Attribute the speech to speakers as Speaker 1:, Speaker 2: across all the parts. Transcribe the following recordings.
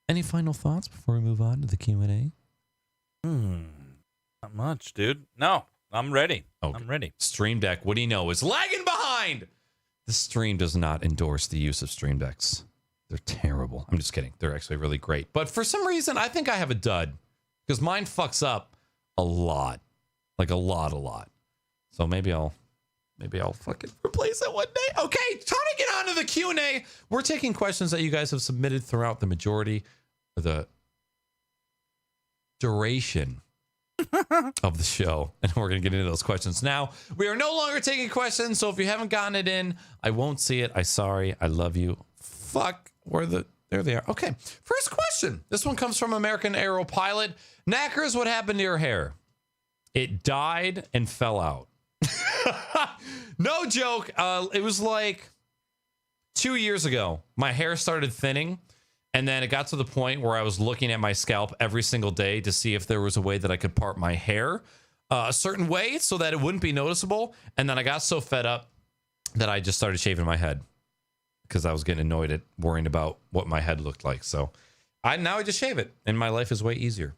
Speaker 1: Any final thoughts before we move on to the Q&A?
Speaker 2: Not much, dude. No, I'm ready.
Speaker 1: Okay.
Speaker 2: I'm ready.
Speaker 1: Stream Deck, what do you know, is lagging behind. This stream does not endorse the use of Stream Decks. They're terrible. I'm just kidding. They're actually really great. But for some reason, I think I have a dud because mine fucks up a lot. Like a lot. So maybe I'll fucking replace it one day. Okay, time to get on to the Q&A. We're taking questions that you guys have submitted throughout the majority of the duration of the show, and we're going to get into those questions now. We are no longer taking questions, so if you haven't gotten it in, I won't see it. I'm sorry. I love you. Fuck. There they are. Okay. First question. This one comes from American Aero Pilot. Knackers, what happened to your hair? It died and fell out. No joke. It was like 2 years ago. My hair started thinning, and then it got to the point where I was looking at my scalp every single day to see if there was a way that I could part my hair a certain way so that it wouldn't be noticeable. And then I got so fed up that I just started shaving my head because I was getting annoyed at worrying about what my head looked like. So I just shave it, and my life is way easier.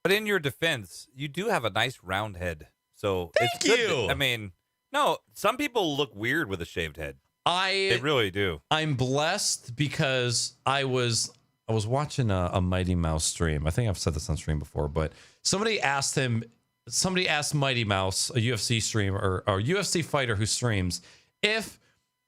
Speaker 2: But in your defense, you do have a nice round head. So
Speaker 1: Thank you.
Speaker 2: I mean, no, some people look weird with a shaved head. They really do.
Speaker 1: I'm blessed because I was watching a Mighty Mouse stream. I think I've said this on stream before, but somebody asked Mighty Mouse, a UFC streamer or UFC fighter who streams, if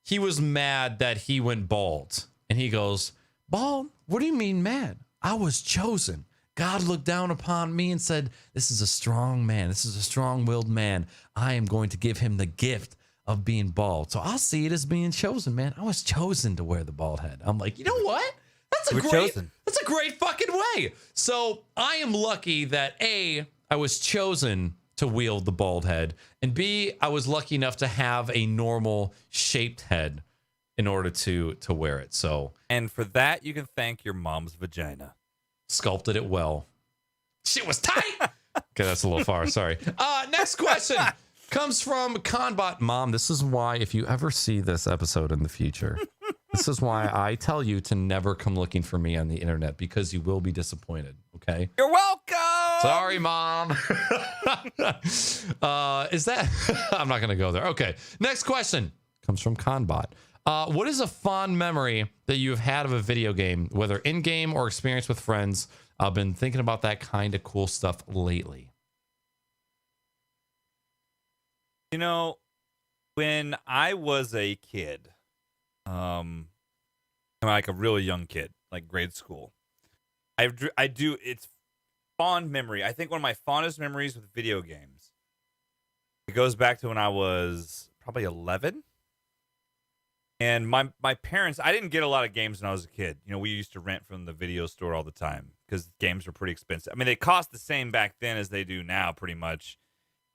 Speaker 1: he was mad that he went bald. And he goes, "Bald? What do you mean mad? I was chosen. God looked down upon me and said, this is a strong man. This is a strong-willed man. I am going to give him the gift of being bald. So I'll see it as being chosen, man. I was chosen to wear the bald head." I'm like, you know what? That's a great fucking way. So I am lucky that A, I was chosen to wield the bald head, and B, I was lucky enough to have a normal shaped head in order to wear it. So,
Speaker 2: and for that, you can thank your mom's vagina.
Speaker 1: Sculpted it well. Shit was tight. Okay, that's a little far. Sorry. Next question comes from Conbot. Mom, this is why if you ever see this episode in the future, this is why I tell you to never come looking for me on the internet, because you will be disappointed. Okay?
Speaker 2: You're welcome.
Speaker 1: Sorry, Mom. Is that... I'm not going to go there. Okay. Next question comes from Conbot. What is a fond memory that you have had of a video game, whether in-game or experience with friends? I've been thinking about that kind of cool stuff lately.
Speaker 2: You know, when I was a kid, like a really young kid, like grade school, it's fond memory. I think one of my fondest memories with video games, it goes back to when I was probably 11. And my parents, I didn't get a lot of games when I was a kid. You know, we used to rent from the video store all the time because games were pretty expensive. I mean, they cost the same back then as they do now, pretty much.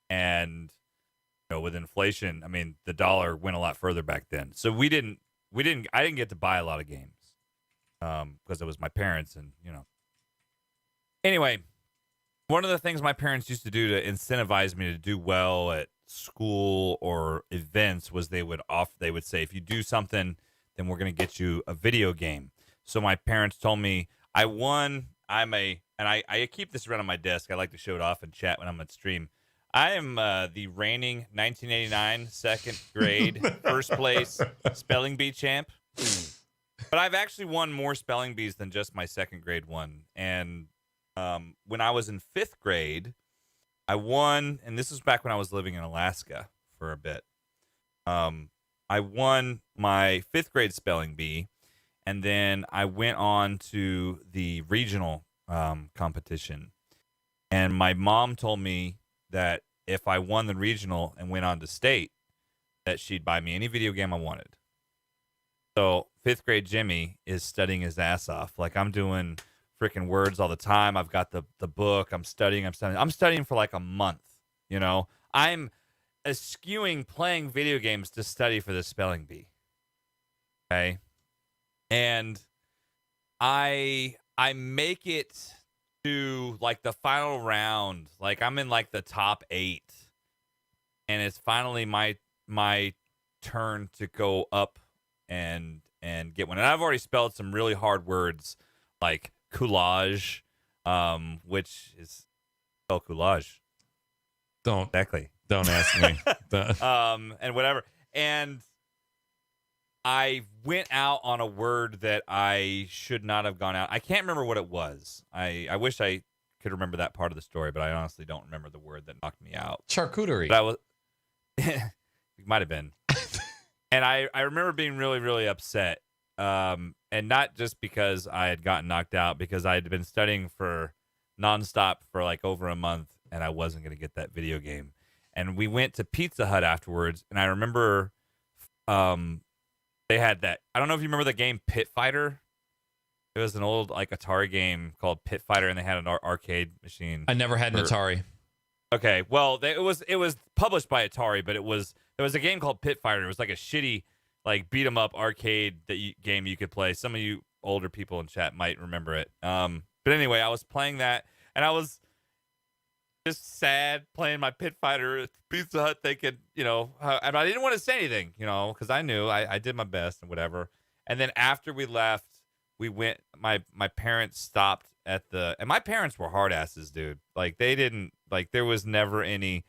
Speaker 2: And, you know, with inflation, I mean, the dollar went a lot further back then. So I didn't get to buy a lot of games because it was my parents and, you know. Anyway, one of the things my parents used to do to incentivize me to do well at school or events was they would say, if you do something, then we're going to get you a video game. So my parents told me I keep this around on my desk. I like to show it off and chat when I'm on stream. I am the reigning 1989 second grade first place spelling bee champ. But I've actually won more spelling bees than just my second grade one. And when I was in fifth grade, I won, and this was back when I was living in Alaska for a bit. I won my fifth grade spelling bee, and then I went on to the regional competition. And my mom told me that if I won the regional and went on to state, that she'd buy me any video game I wanted. So fifth grade Jimmy is studying his ass off. Like, I'm doing freaking words all the time. I've got the book. I'm studying for like a month. You know, I'm eschewing playing video games to study for the spelling bee. Okay. And I make it to like the final round. Like, I'm in like the top 8, and it's finally my turn to go up and get one. And I've already spelled some really hard words like coulage, which is coulage.
Speaker 1: Don't
Speaker 2: Exactly.
Speaker 1: Don't ask me.
Speaker 2: And whatever. And I went out on a word that I should not have gone out. I can't remember what it was. I wish I could remember that part of the story, but I honestly don't remember the word that knocked me out.
Speaker 1: Charcuterie.
Speaker 2: But I was, it might have been. And I remember being really, really upset. And not just because I had gotten knocked out, because I had been studying for nonstop for like over a month, and I wasn't going to get that video game. And we went to Pizza Hut afterwards, and I remember they had that. I don't know if you remember the game Pit Fighter. It was an old like Atari game called Pit Fighter, and they had an arcade machine.
Speaker 1: I never had an Atari.
Speaker 2: Okay, well, it was published by Atari, but there was a game called Pit Fighter. It was like a shitty like beat 'em up arcade game you could play. Some of you older people in chat might remember it. But anyway, I was playing that, and I was just sad playing my Pit Fighter at Pizza Hut, thinking, and I didn't want to say anything, because I knew I did my best and whatever. And then after we left, we went. My parents stopped at and my parents were hard asses, dude. Like they didn't there was never any.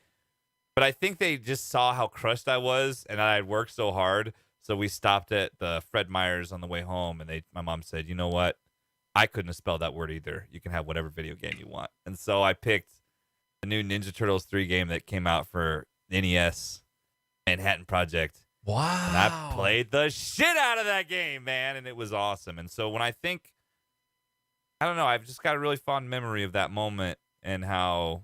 Speaker 2: But I think they just saw how crushed I was, and I had worked so hard. So we stopped at the Fred Meyer's on the way home, and my mom said, "You know what? I couldn't have spelled that word either. You can have whatever video game you want." And so I picked the new Ninja Turtles 3 game that came out for NES, Manhattan Project.
Speaker 1: Wow.
Speaker 2: And I played the shit out of that game, man, and it was awesome. And so when I think, I don't know, I've just got a really fond memory of that moment and how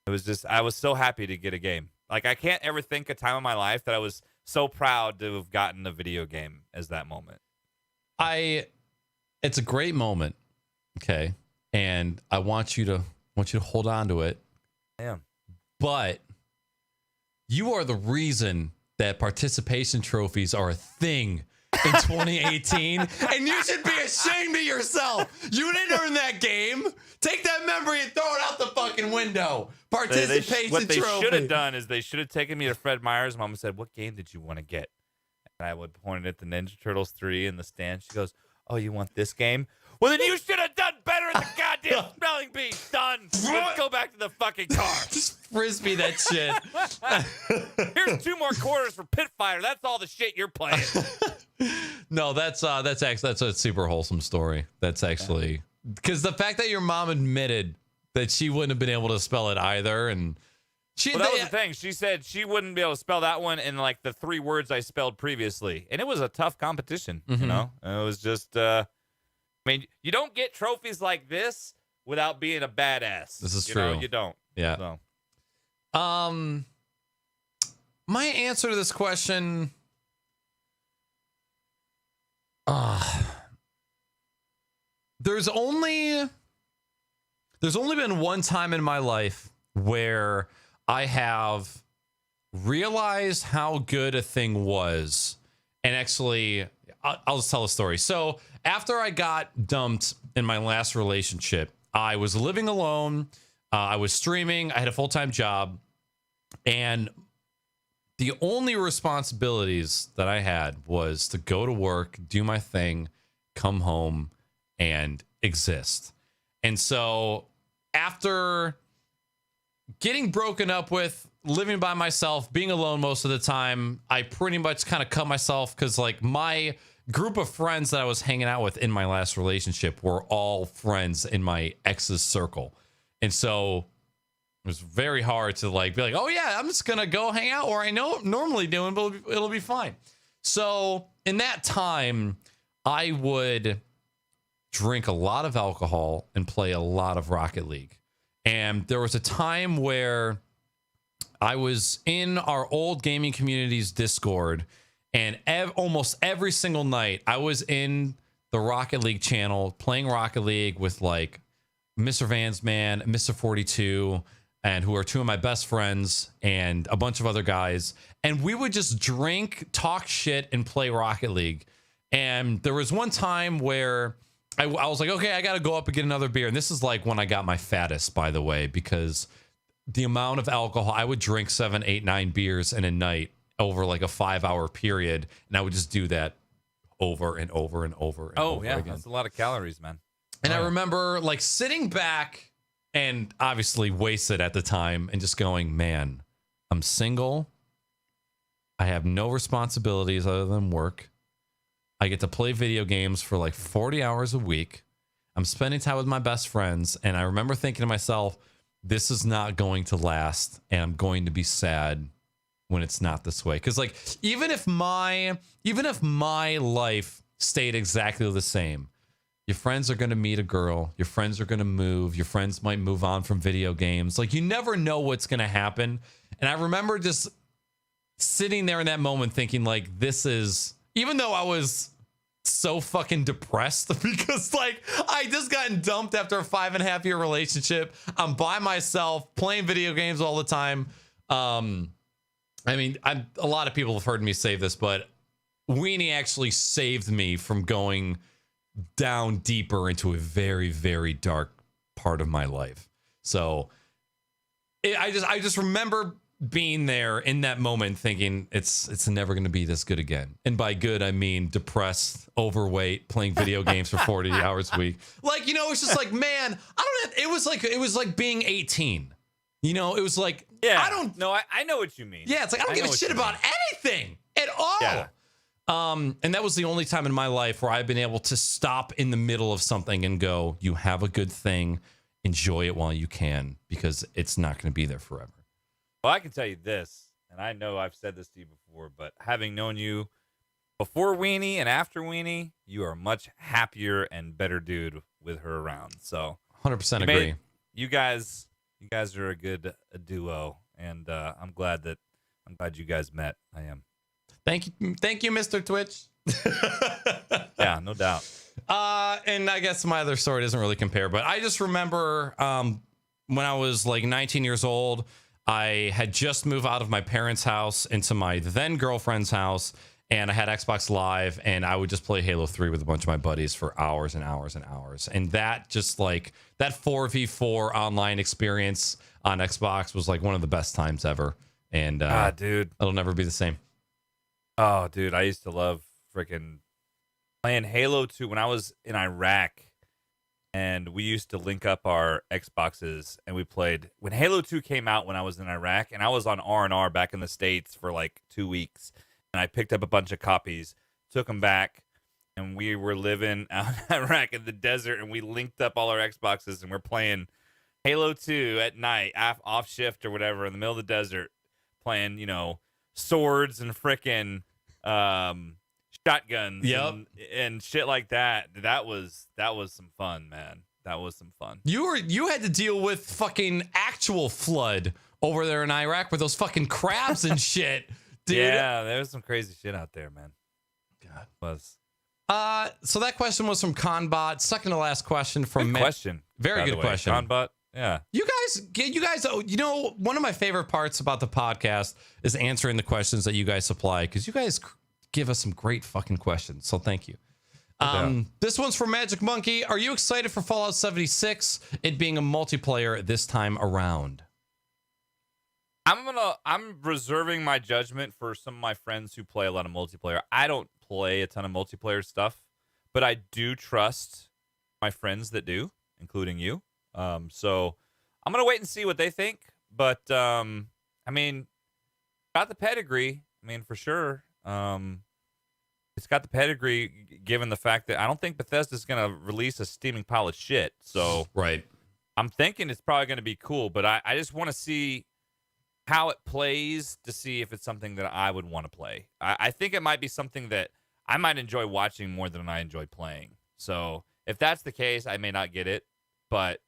Speaker 2: it was just, I was so happy to get a game. Like, I can't ever think a time in my life that I was so proud to have gotten a video game as that moment.
Speaker 1: It's a great moment. Okay. And I want you to hold on to it.
Speaker 2: Yeah.
Speaker 1: But you are the reason that participation trophies are a thing in 2018. And you should be ashamed of yourself. You didn't earn that game. Take that memory and throw it out the fucking window. Participation
Speaker 2: what they
Speaker 1: trophy.
Speaker 2: should have done is they should have taken me to Fred Meyer's. Mom said, "What game did you want to get?" And I would point at the Ninja Turtles 3 in the stand. She goes, "Oh, you want this game? Well, then you should have done better at the goddamn spelling bee, son. Let's go back to the fucking car.
Speaker 1: Just frisbee that shit."
Speaker 2: Here's 2 more quarters for Pit Fighter. That's all the shit you're playing.
Speaker 1: No, that's a super wholesome story. That's actually because the fact that your mom admitted that she wouldn't have been able to spell it either, and
Speaker 2: that was the thing. She said she wouldn't be able to spell that one in like the 3 words I spelled previously, and it was a tough competition.
Speaker 1: Mm-hmm.
Speaker 2: And it was just. I mean, you don't get trophies like this without being a badass.
Speaker 1: This is true.
Speaker 2: You don't.
Speaker 1: Yeah. So. My answer to this question. There's only been one time in my life where I have realized how good a thing was, and actually, I'll just tell a story. So after I got dumped in my last relationship, I was living alone. I was streaming. I had a full-time job, and the only responsibilities that I had was to go to work, do my thing, come home, and exist. And so after getting broken up with, living by myself, being alone most of the time, I pretty much kind of cut myself because like my group of friends that I was hanging out with in my last relationship were all friends in my ex's circle. And so it was very hard to like be like, oh yeah, I'm just going to go hang out where I know I'm normally doing, but it'll be fine. So in that time, I would drink a lot of alcohol and play a lot of Rocket League. And there was a time where I was in our old gaming community's Discord, and almost every single night I was in the Rocket League channel playing Rocket League with like Mr. Vansman, Mr. 42, and who are 2 of my best friends, and a bunch of other guys. And we would just drink, talk shit, and play Rocket League. And there was one time where I was like, okay, I got to go up and get another beer. And this is like when I got my fattest, by the way, because the amount of alcohol, I would drink 7, 8, 9 beers in a night over like a 5-hour period. And I would just do that over and over and over and
Speaker 2: Oh
Speaker 1: over
Speaker 2: yeah,
Speaker 1: again.
Speaker 2: that's a lot of calories, man.
Speaker 1: And
Speaker 2: Oh,
Speaker 1: I
Speaker 2: yeah.
Speaker 1: remember like sitting back and obviously wasted at the time and just going, man, I'm single. I have no responsibilities other than work. I get to play video games for like 40 hours a week. I'm spending time with my best friends. And I remember thinking to myself, this is not going to last. And I'm going to be sad when it's not this way. Because like, even if my life stayed exactly the same, your friends are going to meet a girl. Your friends are going to move. Your friends might move on from video games. Like, you never know what's going to happen. And I remember just sitting there in that moment thinking, like, this is, even though I was so fucking depressed because, like, I just gotten dumped after a 5.5-year relationship. I'm by myself playing video games all the time. I mean, a lot of people have heard me say this, but Weenie actually saved me from going down deeper into a very, very dark part of my life. So I just remember being there in that moment thinking it's never going to be this good again. And by good, I mean depressed, overweight, playing video games for 40 hours a week. Like, you know, it's just like, man, it was like being 18. You know, it was like,
Speaker 2: Yeah. I know what you mean.
Speaker 1: Yeah, it's like, I don't give a shit about anything at all.
Speaker 2: Yeah.
Speaker 1: And that was the only time in my life where I've been able to stop in the middle of something and go, you have a good thing, enjoy it while you can, because it's not going to be there forever.
Speaker 2: Well, I can tell you this, and I know I've said this to you before, but having known you before Weenie and after Weenie, you are a much happier and better dude with her around. So
Speaker 1: 100% agree.
Speaker 2: You guys are a good duo, and I'm glad you guys met. I am.
Speaker 1: Thank you, Mr. Twitch.
Speaker 2: Yeah, no doubt.
Speaker 1: And I guess my other story doesn't really compare, but I just remember when I was like 19 years old, I had just moved out of my parents' house into my then girlfriend's house, and I had Xbox Live, and I would just play Halo 3 with a bunch of my buddies for hours and hours and hours. And that just like that 4v4 online experience on Xbox was like one of the best times ever. And
Speaker 2: dude,
Speaker 1: it'll never be the same.
Speaker 2: Oh, dude, I used to love freaking playing Halo 2 when I was in Iraq, and we used to link up our Xboxes, and we played when Halo 2 came out when I was in Iraq, and I was on R&R back in the States for like 2 weeks, and I picked up a bunch of copies, took them back, and we were living out in Iraq in the desert, and we linked up all our Xboxes, and we're playing Halo 2 at night, off shift or whatever, in the middle of the desert, playing, you know, swords and frickin' shotguns and shit like that. That was some fun, man. That was some fun.
Speaker 1: You had to deal with fucking actual flood over there in Iraq with those fucking crabs and shit, dude.
Speaker 2: Yeah, there was some crazy shit out there, man.
Speaker 1: God.
Speaker 2: Was.
Speaker 1: So that question was from Conbot. Second to last question from
Speaker 2: Good question.
Speaker 1: Very good question.
Speaker 2: Conbot. Yeah.
Speaker 1: You guys, you know, one of my favorite parts about the podcast is answering the questions that you guys supply, because you guys give us some great fucking questions. So thank you. This one's from Magic Monkey. Are you excited for Fallout 76, it being a multiplayer this time around?
Speaker 2: I'm reserving my judgment for some of my friends who play a lot of multiplayer. I don't play a ton of multiplayer stuff, but I do trust my friends that do, including you. So I'm going to wait and see what they think. But, I mean, got the pedigree. I mean, for sure. It's got the pedigree given the fact that I don't think Bethesda's going to release a steaming pile of shit. So
Speaker 1: right.
Speaker 2: I'm thinking it's probably going to be cool, but I just want to see how it plays to see if it's something that I would want to play. I think it might be something that I might enjoy watching more than I enjoy playing. So if that's the case, I may not get it, but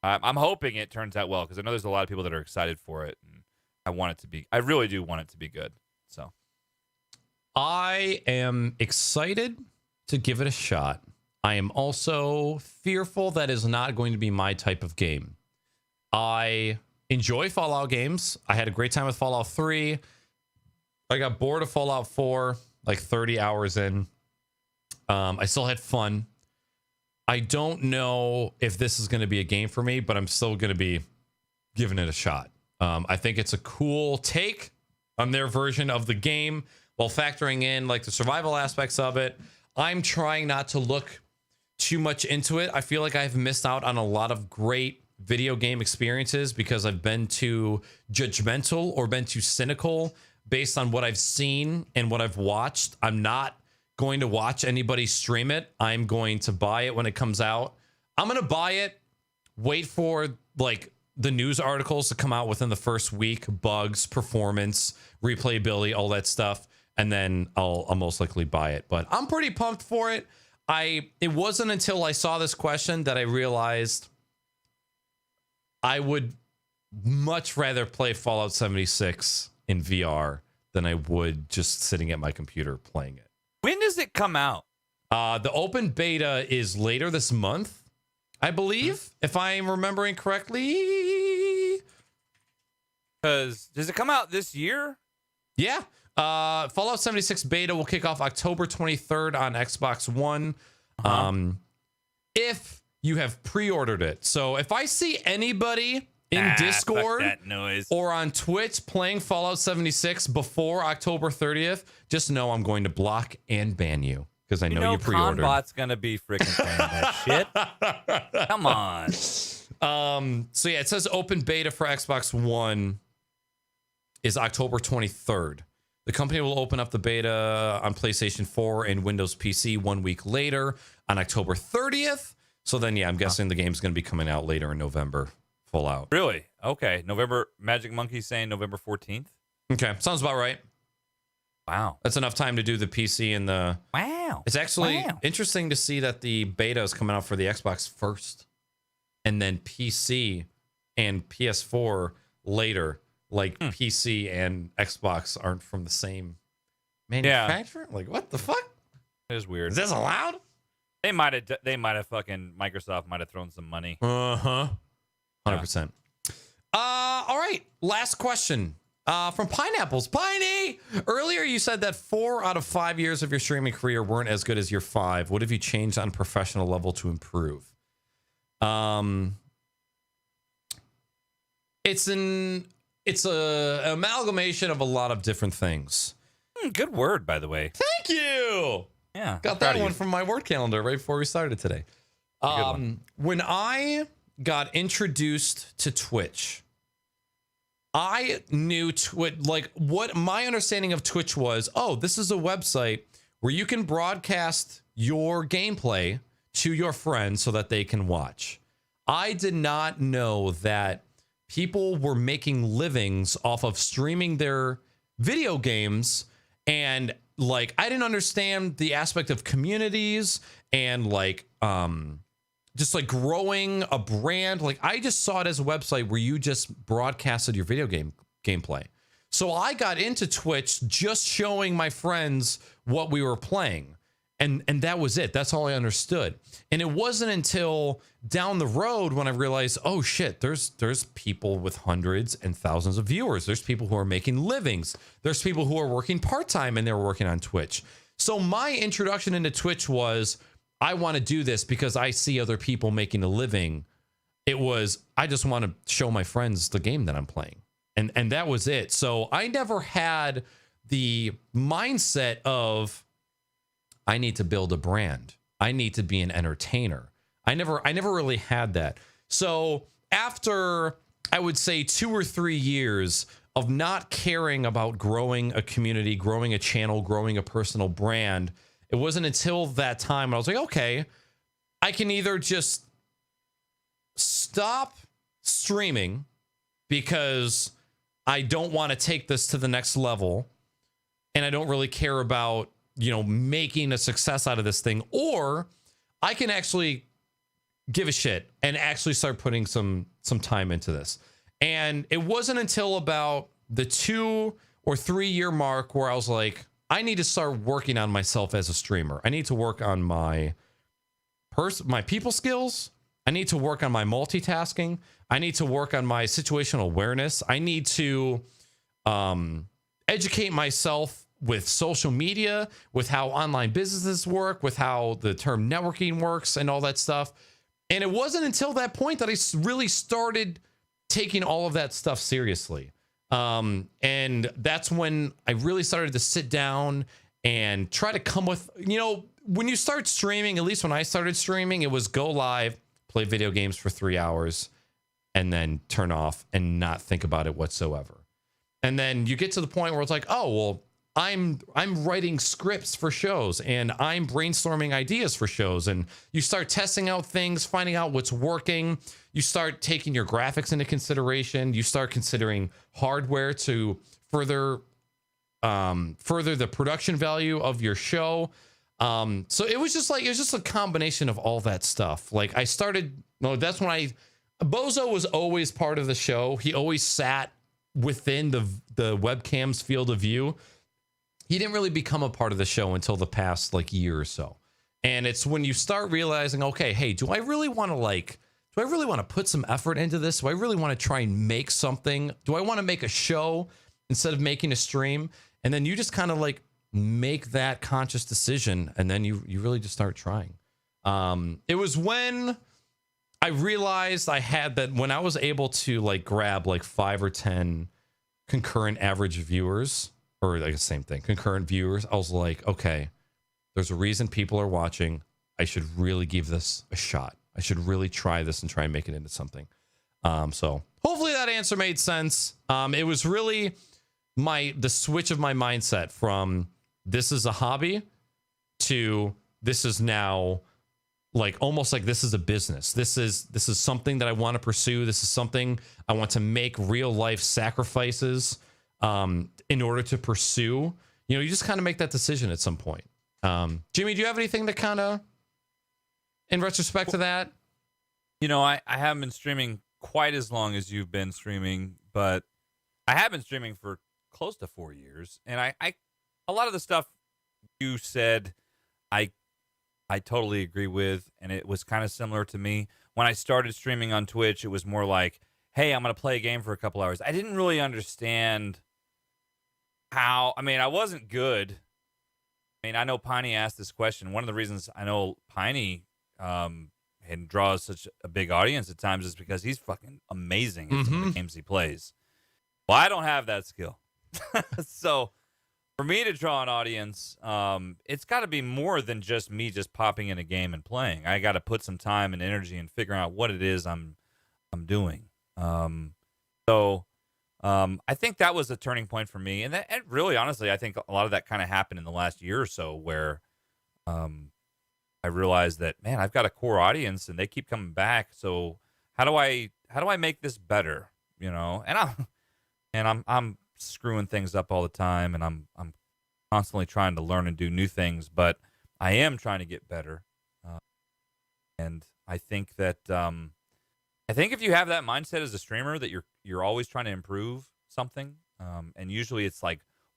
Speaker 2: I'm hoping it turns out well, because I know there's a lot of people that are excited for it, and I really do want it to be good. So
Speaker 1: I am excited to give it a shot. I am also fearful that is not going to be my type of game. I enjoy Fallout games. I had a great time with Fallout 3. I got bored of Fallout 4 like 30 hours in. I still had fun. I don't know if this is going to be a game for me, but I'm still going to be giving it a shot. I think it's a cool take on their version of the game. while factoring in like the survival aspects of it. I'm trying not to look too much into it. I feel like I've missed out on a lot of great video game experiences because I've been too judgmental or been too cynical based on what I've seen and what I've watched. I'm not going to watch anybody stream it. I'm going to buy it when it comes out. I'm going to buy it, wait for like the news articles to come out within the first week, bugs, performance, replayability, all that stuff, and then I'll most likely buy it. But I'm pretty pumped for it. It wasn't until I saw this question that I realized I would much rather play Fallout 76 in VR than I would just sitting at my computer playing it.
Speaker 2: When does it come out?
Speaker 1: The open beta is later this month, I believe, if I'm remembering correctly.
Speaker 2: Because does it come out this year?
Speaker 1: Yeah. Fallout 76 beta will kick off October 23rd on Xbox One. If you have pre-ordered it. So if I see anybody in Discord
Speaker 2: that noise.
Speaker 1: or on Twitch playing Fallout 76 before October 30th, just know I'm going to block and ban you because I know you pre-ordered.
Speaker 2: Conbot's gonna be freaking playing that shit. Come on.
Speaker 1: So yeah, it says open beta for Xbox One is October 23rd. The company will open up the beta on PlayStation 4 and Windows PC 1 week later on October 30th. So then, yeah, I'm guessing the game's going to be coming out later in November, full out.
Speaker 2: Really? Okay. November. Magic Monkey saying November 14th.
Speaker 1: Okay, sounds about right.
Speaker 2: Wow.
Speaker 1: That's enough time to do the PC and the...
Speaker 2: Wow.
Speaker 1: It's actually interesting to see that the beta is coming out for the Xbox first and then PC and PS4 later. Like PC and Xbox aren't from the same manufacturer. Like, what the fuck?
Speaker 2: It is weird.
Speaker 1: Is this allowed?
Speaker 2: They might have fucking Microsoft might have thrown some money.
Speaker 1: 100%. All right. Last question. From Pineapples. Piney! Earlier you said that 4 out of 5 years of your streaming career weren't as good as your 5. What have you changed on professional level to improve? It's a amalgamation of a lot of different things.
Speaker 2: Good word, by the way.
Speaker 1: Thank you.
Speaker 2: Yeah.
Speaker 1: Got that one from my word calendar right before we started today. When I got introduced to Twitch, I knew like what my understanding of Twitch was, this is a website where you can broadcast your gameplay to your friends so that they can watch. I did not know that people were making livings off of streaming their video games, and like I didn't understand the aspect of communities and like just like growing a brand. Like I just saw it as a website where you just broadcasted your video game gameplay. So I got into Twitch just showing my friends what we were playing. And that was it. That's all I understood. And it wasn't until down the road when I realized, oh shit, there's people with hundreds and thousands of viewers. There's people who are making livings. There's people who are working part-time and they're working on Twitch. So my introduction into Twitch was, I want to do this because I see other people making a living. It was, I just want to show my friends the game that I'm playing. And that was it. So I never had the mindset of, I need to build a brand. I need to be an entertainer. I never really had that. So after, I would say 2 or 3 years of not caring about growing a community, growing a channel, growing a personal brand, it wasn't until that time I was like, okay, I can either just stop streaming because I don't want to take this to the next level and I don't really care about, making a success out of this thing, or I can actually give a shit and actually start putting some time into this. And it wasn't until about the 2 or 3 year mark where I was like, I need to start working on myself as a streamer. I need to work on my people skills. I need to work on my multitasking. I need to work on my situational awareness. I need to educate myself with social media, with how online businesses work, with how the term networking works and all that stuff. And it wasn't until that point that I really started taking all of that stuff seriously. And that's when I really started to sit down and try to come with, when you start streaming, at least when I started streaming, it was go live, play video games for 3 hours, and then turn off and not think about it whatsoever. And then you get to the point where it's like, oh, well, I'm writing scripts for shows and I'm brainstorming ideas for shows, and you start testing out things, finding out what's working. You start taking your graphics into consideration. You start considering hardware to further the production value of your show. So it was just a combination of all that stuff. Like that's when Bozo was always part of the show. He always sat within the webcam's field of view. He didn't really become a part of the show until the past year or so. And it's when you start realizing, okay, hey, do I really want to put some effort into this? Do I really want to try and make something? Do I want to make a show instead of making a stream? And then you just kind of make that conscious decision, and then you really just start trying. It was when I realized I had that, when I was able to grab 5 or 10 concurrent average viewers, or the same thing, concurrent viewers, I was like, okay, there's a reason people are watching. I should really give this a shot. I should really try this and try and make it into something. So hopefully that answer made sense. It was really the switch of my mindset from this is a hobby to this is now almost like this is a business. This is something that I want to pursue. This is something I want to make real life sacrifices in order to pursue. You just kind of make that decision at some point. Jimmy, do you have anything that kind of, in retrospect to that?
Speaker 2: I haven't been streaming quite as long as you've been streaming, but I have been streaming for close to 4 years. And I a lot of the stuff you said, I totally agree with. And it was kind of similar to me. When I started streaming on Twitch, it was more like, hey, I'm going to play a game for a couple hours. I didn't really understand how. I mean, I wasn't good. I mean, I know Piney asked this question. One of the reasons I know Piney and draws such a big audience at times is because he's fucking amazing at some of the games he plays. Well, I don't have that skill. So for me to draw an audience, it's got to be more than just me just popping in a game and playing. I got to put some time and energy in figuring out what it is I'm doing. I think that was a turning point for me. And really, honestly, I think a lot of that kind of happened in the last year or so, where I realized that, man, I've got a core audience and they keep coming back. So how do I make this better? And I'm screwing things up all the time, and I'm constantly trying to learn and do new things, but I am trying to get better. And I think that if you have that mindset as a streamer that you're always trying to improve something, and usually it's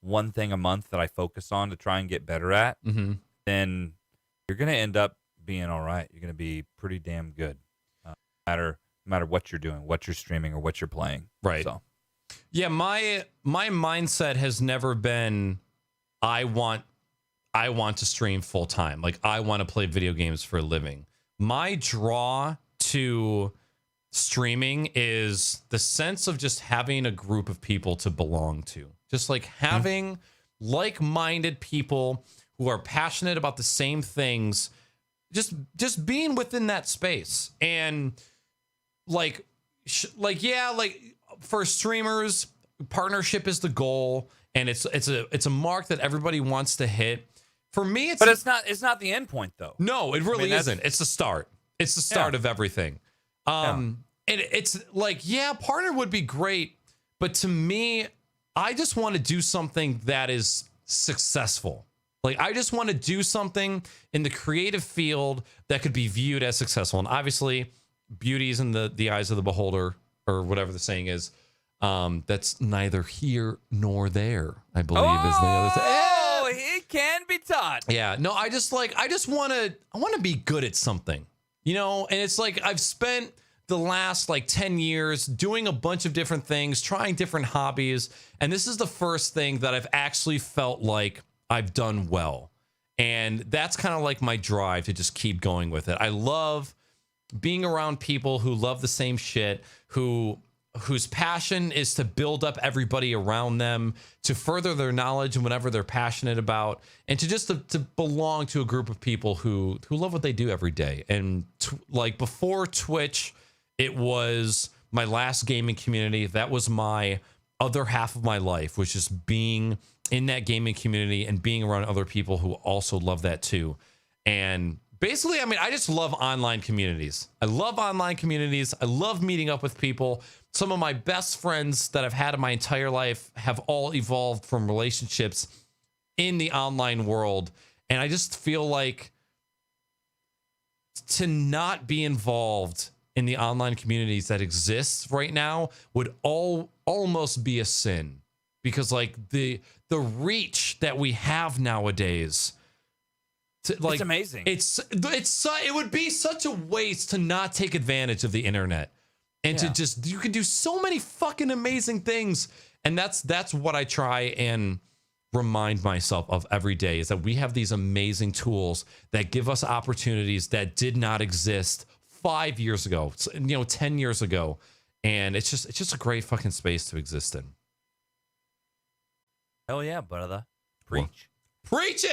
Speaker 2: one thing a month that I focus on to try and get better at, then you're going to end up being all right. You're going to be pretty damn good, no matter what you're doing, what you're streaming, or what you're playing.
Speaker 1: Right.
Speaker 2: So,
Speaker 1: yeah, my mindset has never been I want to stream full time. I want to play video games for a living. My draw to streaming is the sense of just having a group of people to belong to. Just having like-minded people who are passionate about the same things, just being within that space. And for streamers, partnership is the goal, and it's a mark that everybody wants to hit. For me, it's
Speaker 2: not the end point though.
Speaker 1: No, it really isn't. It's the start. It's the start of everything. And it's partner would be great, but to me, I just want to do something that is successful. I just want to do something in the creative field that could be viewed as successful. And obviously, beauty is in the eyes of the beholder, or whatever the saying is. That's neither here nor there, I believe, is the other thing.
Speaker 2: Oh, it can be taught.
Speaker 1: Yeah. No, I just want to be good at something, and it's I've spent the last 10 years doing a bunch of different things, trying different hobbies. And this is the first thing that I've actually felt like I've done well. And that's kind of my drive to just keep going with it. I love being around people who love the same shit, who whose passion is to build up everybody around them, to further their knowledge and whatever they're passionate about, and to just to belong to a group of people who love what they do every day. And like before Twitch, it was my last gaming community. That was my other half of my life, which is being in that gaming community and being around other people who also love that too. And basically, I mean, I just love online communities. I love online communities. I love meeting up with people. Some of my best friends that I've had in my entire life have all evolved from relationships in the online world. And I just feel like to not be involved in the online communities that exists right now would almost be a sin, because like the reach that we have nowadays, like,
Speaker 2: it's amazing.
Speaker 1: It would be such a waste to not take advantage of the internet and to just, you can do so many fucking amazing things. And that's what I try and remind myself of every day, is that we have these amazing tools that give us opportunities that did not exist 5 years ago, 10 years ago. And it's just a great fucking space to exist in.
Speaker 2: Hell yeah, brother. Preach.
Speaker 1: Preach it.